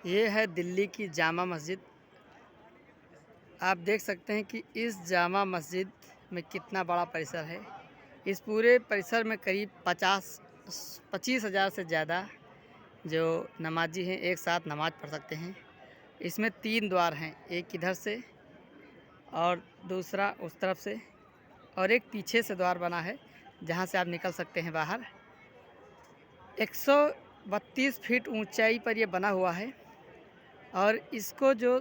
ये है दिल्ली की जामा मस्जिद। आप देख सकते हैं कि इस जामा मस्जिद में कितना बड़ा परिसर है। इस पूरे परिसर में करीब 25,000 से ज़्यादा जो नमाजी हैं एक साथ नमाज़ पढ़ सकते हैं। इसमें 3 द्वार हैं, एक इधर से और दूसरा उस तरफ से और एक पीछे से द्वार बना है जहाँ से आप निकल सकते हैं बाहर। 132 फीट ऊंचाई पर यह बना हुआ है और इसको जो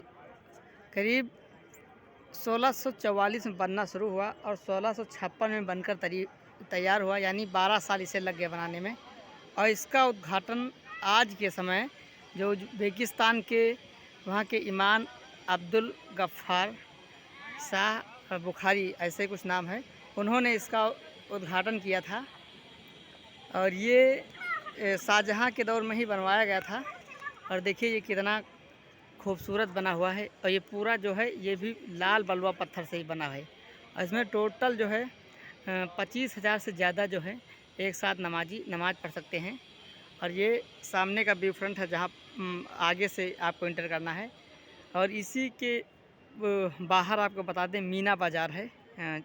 करीब 1644 में बनना शुरू हुआ और 1656 में बनकर तैयार हुआ, यानी 12 साल इसे लग गए बनाने में। और इसका उद्घाटन आज के समय जो उज़्बेकिस्तान के वहाँ के इमाम अब्दुल गफ्फार शाह बुखारी ऐसे कुछ नाम है, उन्होंने इसका उद्घाटन किया था। और ये शाहजहाँ के दौर में ही बनवाया गया था। और देखिए ये कितना खूबसूरत बना हुआ है। और ये पूरा जो है ये भी लाल बलुआ पत्थर से ही बना है। और इसमें टोटल जो है 25,000 से ज़्यादा जो है एक साथ नमाजी नमाज़ पढ़ सकते हैं। और ये सामने का व्यू फ्रंट है जहाँ आगे से आपको इंटर करना है। और इसी के बाहर आपको बता दें मीना बाज़ार है,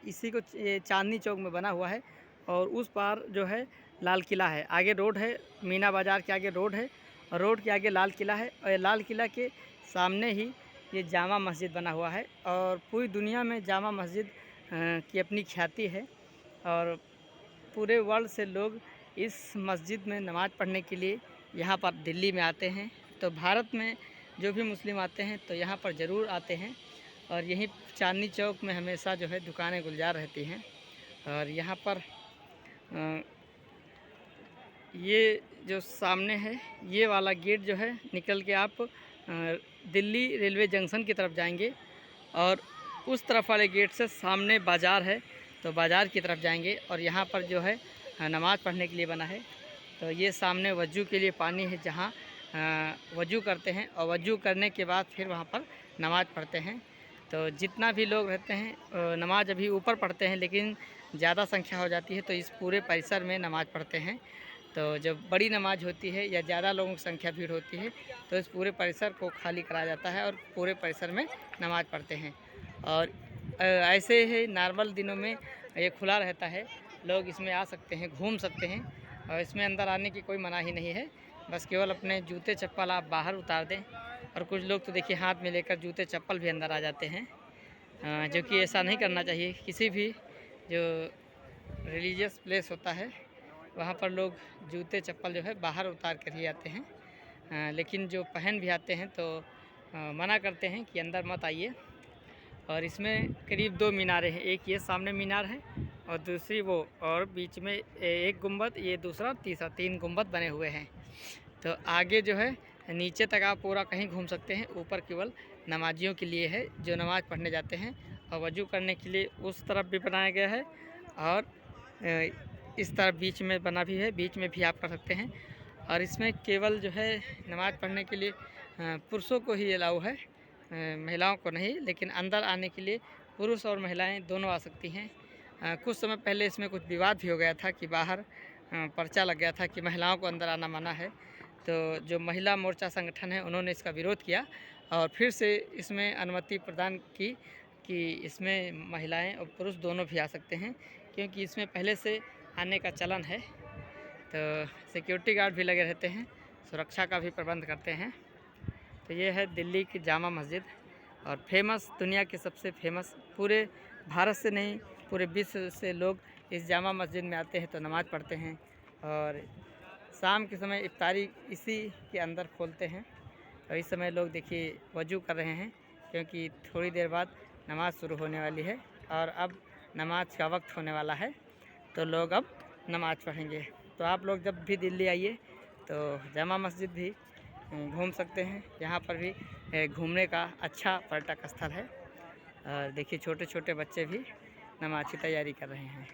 इसी को ये चांदनी चौक में बना हुआ है। और उस पार जो है लाल किला है, आगे रोड है, मीना बाज़ार के आगे रोड है और रोड के आगे लाल किला है। और लाल किला के सामने ही ये जामा मस्जिद बना हुआ है। और पूरी दुनिया में जामा मस्जिद की अपनी ख्याति है और पूरे वर्ल्ड से लोग इस मस्जिद में नमाज़ पढ़ने के लिए यहाँ पर दिल्ली में आते हैं। तो भारत में जो भी मुस्लिम आते हैं तो यहाँ पर ज़रूर आते हैं। और यहीं चांदनी चौक में हमेशा जो है दुकानें गुलजार रहती हैं। और यहाँ पर ये जो सामने है ये वाला गेट जो है निकल के आप दिल्ली रेलवे जंक्शन की तरफ जाएंगे और उस तरफ वाले गेट से सामने बाज़ार है तो बाज़ार की तरफ जाएंगे। और यहाँ पर जो है नमाज़ पढ़ने के लिए बना है। तो ये सामने वज़ू के लिए पानी है जहाँ वज़ू करते हैं और वज़ू करने के बाद फिर वहाँ पर नमाज़ पढ़ते हैं। तो जितना भी लोग रहते हैं नमाज़ अभी ऊपर पढ़ते हैं, लेकिन ज़्यादा संख्या हो जाती है तो इस पूरे परिसर में नमाज़ पढ़ते हैं। तो जब बड़ी नमाज होती है या ज़्यादा लोगों की संख्या भीड़ होती है तो इस पूरे परिसर को खाली कराया जाता है और पूरे परिसर में नमाज़ पढ़ते हैं। और ऐसे ही नॉर्मल दिनों में ये खुला रहता है, लोग इसमें आ सकते हैं, घूम सकते हैं और इसमें अंदर आने की कोई मनाही नहीं है। बस केवल अपने जूते चप्पल आप बाहर उतार दें। और कुछ लोग तो देखिए हाथ में लेकर जूते चप्पल भी अंदर आ जाते हैं, जो कि ऐसा नहीं करना चाहिए। किसी भी जो रिलीजियस प्लेस होता है वहाँ पर लोग जूते चप्पल जो है बाहर उतार कर ही आते हैं, लेकिन जो पहन भी आते हैं तो मना करते हैं कि अंदर मत आइए। और इसमें करीब 2 मीनारें हैं, एक ये सामने मीनार है और दूसरी वो, और बीच में एक गुंबद, ये दूसरा तीसरा, 3 गुंबद बने हुए हैं। तो आगे जो है नीचे तक आप पूरा कहीं घूम सकते हैं, ऊपर केवल नमाजियों के लिए है जो नमाज़ पढ़ने जाते हैं। और वज़ू करने के लिए उस तरफ भी बनाया गया है और इस तरफ बीच में बना भी है, बीच में भी आप कर सकते हैं। और इसमें केवल जो है नमाज़ पढ़ने के लिए पुरुषों को ही अलाउ है, महिलाओं को नहीं। लेकिन अंदर आने के लिए पुरुष और महिलाएं दोनों आ सकती हैं। कुछ समय पहले इसमें कुछ विवाद भी हो गया था कि बाहर पर्चा लग गया था कि महिलाओं को अंदर आना मना है। तो जो महिला मोर्चा संगठन है उन्होंने इसका विरोध किया और फिर से इसमें अनुमति प्रदान की कि इसमें महिलाएं और पुरुष दोनों भी आ सकते हैं, क्योंकि इसमें पहले से आने का चलन है। तो सिक्योरिटी गार्ड भी लगे रहते हैं, सुरक्षा का भी प्रबंध करते हैं। तो ये है दिल्ली की जामा मस्जिद और फेमस, दुनिया की सबसे फेमस, पूरे भारत से नहीं पूरे विश्व से लोग इस जामा मस्जिद में आते हैं तो नमाज़ पढ़ते हैं। और शाम के समय इफ्तारी इसी के अंदर खोलते हैं। और इस समय लोग देखिए वज़ू कर रहे हैं, क्योंकि थोड़ी देर बाद नमाज़ शुरू होने वाली है और अब नमाज का वक्त होने वाला है तो लोग अब नमाज़ पढ़ेंगे। तो आप लोग जब भी दिल्ली आइए तो जामा मस्जिद भी घूम सकते हैं, यहाँ पर भी घूमने का अच्छा पर्यटक स्थल है। और देखिए छोटे छोटे बच्चे भी नमाज की तैयारी कर रहे हैं।